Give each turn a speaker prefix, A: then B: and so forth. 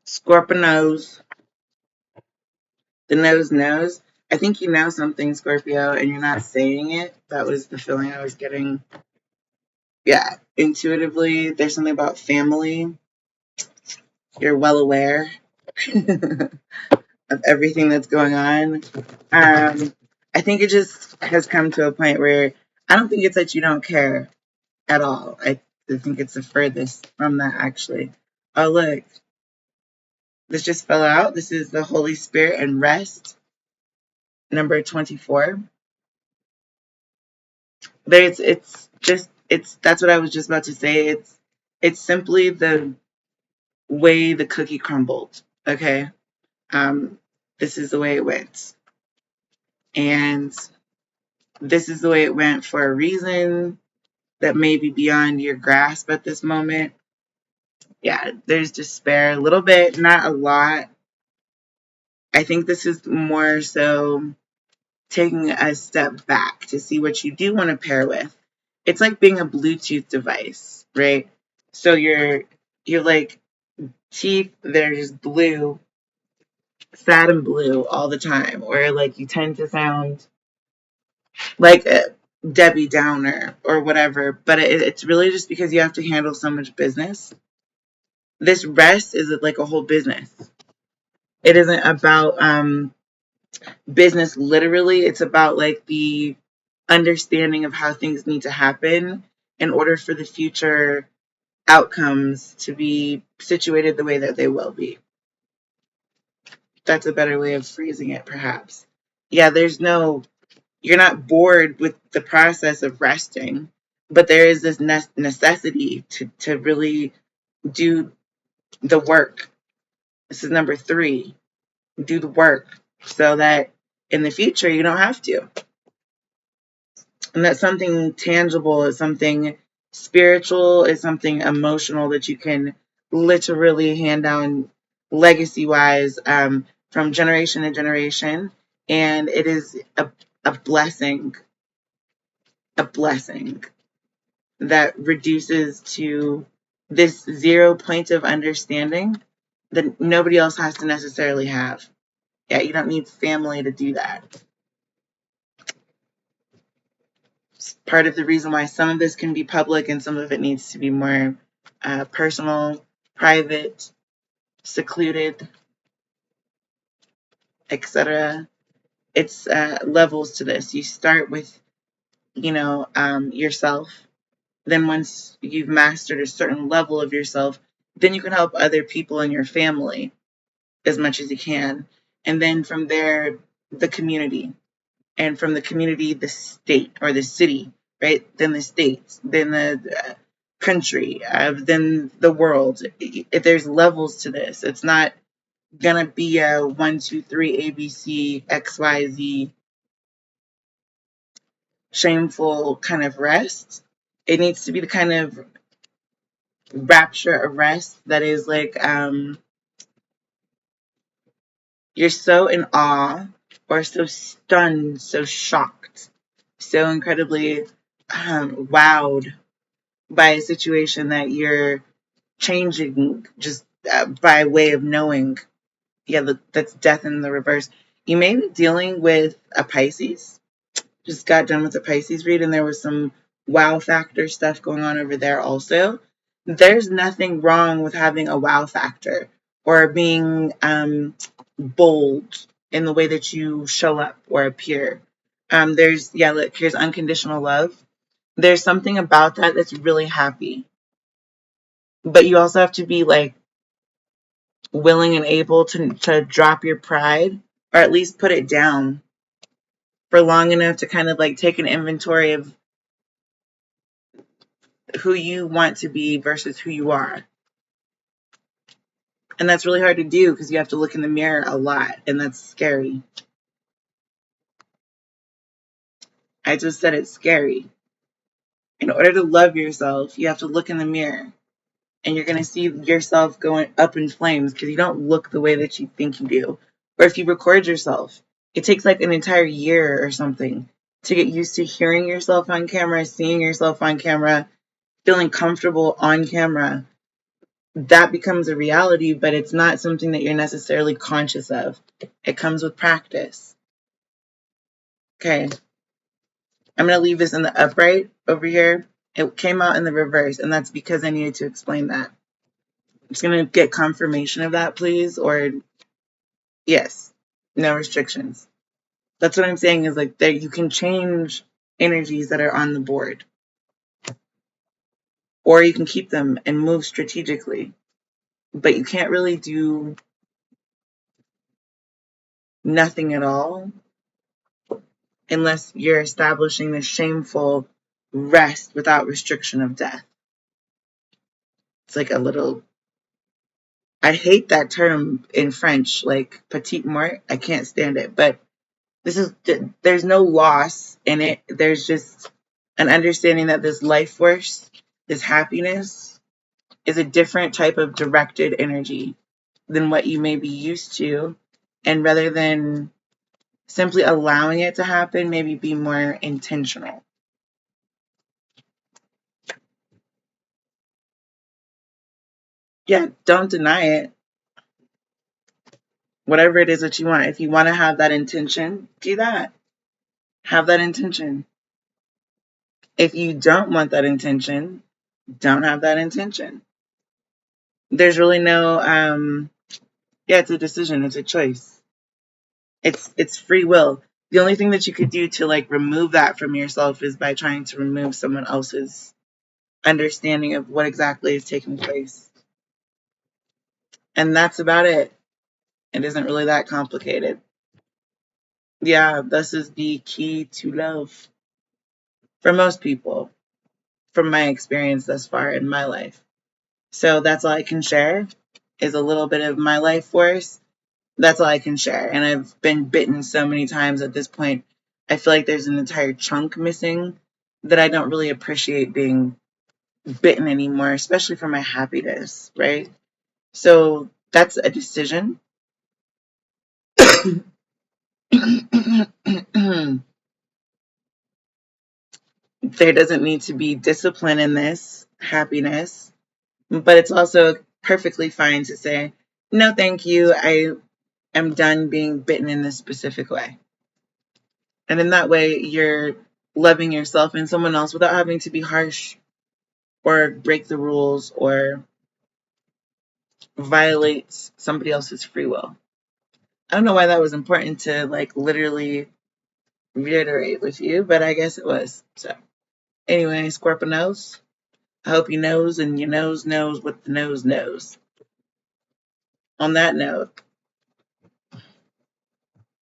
A: Scorpio knows. The nose knows. I think you know something, Scorpio, and you're not saying it. That was the feeling I was getting. Yeah, intuitively, there's something about family. You're well aware of everything that's going on. I think it just has come to a point where I don't think it's that you don't care at all. I think it's the furthest from that, actually. Oh, look, this just fell out. This is the Holy Spirit and rest, number 24. But it's just that's what I was just about to say. It's simply the way the cookie crumbled. Okay, um, this is the way it went, and this is the way it went for a reason that may be beyond your grasp at this moment. Yeah, there's despair a little bit, not a lot. I think this is more so taking a step back to see what you do want to pair with. It's like being a Bluetooth device, right? So you're like teeth, they're just blue, sad and blue all the time, or like you tend to sound like a Debbie Downer or whatever, but it's really just because you have to handle so much business. This rest is like a whole business. It isn't about business literally, it's about like the understanding of how things need to happen in order for the future outcomes to be situated the way that they will be. That's a better way of phrasing it, perhaps. Yeah, you're not bored with the process of resting, but there is this necessity to really do the work. This is number 3. Do the work so that in the future you don't have to. And that's something tangible, is something spiritual, is something emotional that you can literally hand down legacy wise, from generation to generation. And it is a blessing, a blessing that reduces to this 0 point of understanding that nobody else has to necessarily have. Yeah, you don't need family to do that. Part of the reason why some of this can be public and some of it needs to be more personal, private, secluded, etc. It's levels to this. You start with, yourself. Then once you've mastered a certain level of yourself, then you can help other people in your family as much as you can. And then from there, the community. And from the community, the state or the city, right? Then the states, then the country, then the world. If there's levels to this, it's not gonna be a 1, 2, 3 ABC XYZ shameful kind of rest. It needs to be the kind of rapture of rest that is like you're so in awe or so stunned, so shocked, so incredibly wowed by a situation that you're changing just by way of knowing. Yeah, that's death in the reverse. You may be dealing with a Pisces. Just got done with a Pisces read, and there was some wow factor stuff going on over there also. There's nothing wrong with having a wow factor or being bold in the way that you show up or appear. Look, here's unconditional love. There's something about that that's really happy. But you also have to be like willing and able to drop your pride, or at least put it down for long enough to kind of like take an inventory of who you want to be versus who you are. And that's really hard to do because you have to look in the mirror a lot, and that's scary. I just said it's scary. In order to love yourself, you have to look in the mirror, and you're going to see yourself going up in flames because you don't look the way that you think you do. Or if you record yourself, it takes like an entire year or something to get used to hearing yourself on camera, seeing yourself on camera, feeling comfortable on camera. that becomes a reality, but it's not something that you're necessarily conscious of. It comes with practice. Okay. I'm going to leave this in the upright over here. It came out in the reverse, and that's because I needed to explain that. I'm just going to get confirmation of that, please. Or, yes, no restrictions. That's what I'm saying is like that you can change energies that are on the board, or you can keep them and move strategically. But you can't really do nothing at all unless you're establishing the shameful rest without restriction of death. It's like a little, I hate that term in French, like petite mort. I can't stand it. But there's no loss in it. There's just an understanding that this life force, this happiness, is a different type of directed energy than what you may be used to. And rather than simply allowing it to happen, maybe be more intentional. Yeah, don't deny it. Whatever it is that you want. If you want to have that intention, do that. Have that intention. If you don't want that intention, don't have that intention. There's really no, yeah, it's a decision. It's a choice. It's free will. The only thing that you could do to like remove that from yourself is by trying to remove someone else's understanding of what exactly is taking place. And that's about it. It isn't really that complicated. Yeah, this is the key to love for most people, from my experience thus far in my life. So that's all I can share is a little bit of my life force. That's all I can share. And I've been bitten so many times at this point. I feel like there's an entire chunk missing that I don't really appreciate being bitten anymore, especially for my happiness, right? So that's a decision. There doesn't need to be discipline in this happiness, but it's also perfectly fine to say, no, thank you. I am done being bitten in this specific way. And in that way, you're loving yourself and someone else without having to be harsh or break the rules or violate somebody else's free will. I don't know why that was important to like literally reiterate with you, but I guess it was. So anyway, Scorpio knows. I hope you knows and your nose knows what the nose knows. On that note,